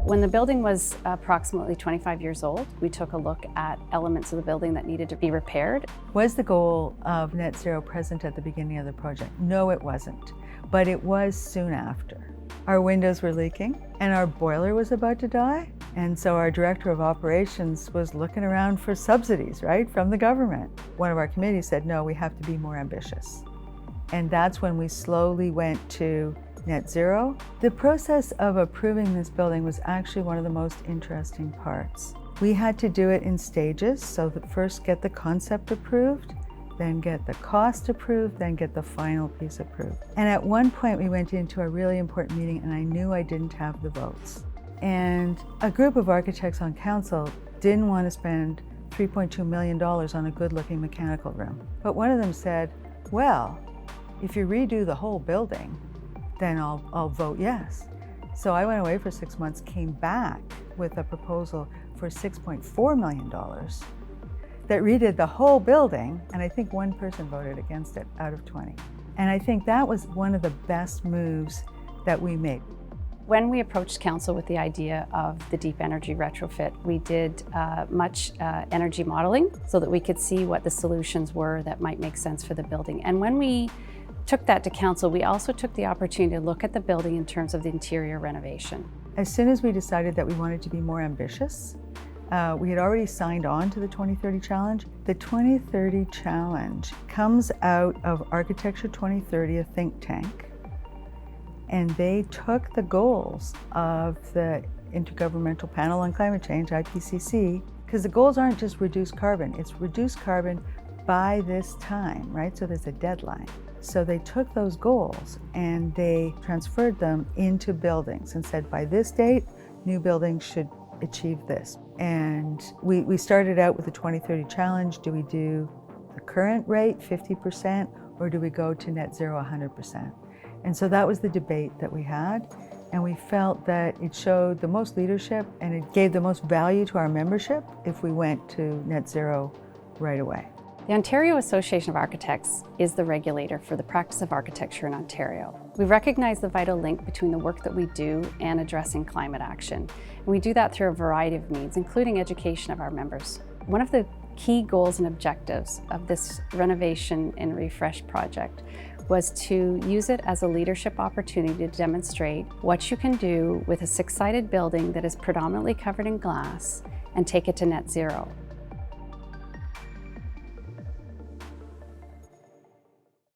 When the building was approximately 25 years old, we took a look at elements of the building that needed to be repaired. Was the goal of net zero present at the beginning of the project? No, it wasn't, but it was soon after. Our windows were leaking and our boiler was about to die. And so our director of operations was looking around for subsidies, right, from the government. One of our committees said, no, we have to be more ambitious. And that's when we slowly went to net zero. The process of approving this building was actually one of the most interesting parts. We had to do it in stages, so that first get the concept approved, then get the cost approved, then get the final piece approved. And at one point we went into a really important meeting and I knew I didn't have the votes. And a group of architects on council didn't want to spend $3.2 million on a good-looking mechanical room. But one of them said, well, if you redo the whole building, then I'll vote yes. So I went away for 6 months, came back with a proposal for $6.4 million that redid the whole building, and I think one person voted against it out of 20. And I think that was one of the best moves that we made. When we approached council with the idea of the deep energy retrofit, we did much energy modeling so that we could see what the solutions were that might make sense for the building. And when we took that to council, we also took the opportunity to look at the building in terms of the interior renovation. As soon as we decided that we wanted to be more ambitious, we had already signed on to the 2030 Challenge. The 2030 Challenge comes out of Architecture 2030, a think tank, and they took the goals of the Intergovernmental Panel on Climate Change, IPCC, because the goals aren't just reduce carbon, it's reduce carbon by this time, right? So there's a deadline. So they took those goals and they transferred them into buildings and said, by this date, new buildings should achieve this. And we started out with the 2030 Challenge. Do we do the current rate, 50%, or do we go to net zero 100%? And so that was the debate that we had. And we felt that it showed the most leadership and it gave the most value to our membership if we went to net zero right away. The Ontario Association of Architects is the regulator for the practice of architecture in Ontario. We recognize the vital link between the work that we do and addressing climate action. And we do that through a variety of means, including education of our members. One of the key goals and objectives of this renovation and refresh project was to use it as a leadership opportunity to demonstrate what you can do with a six-sided building that is predominantly covered in glass and take it to net zero.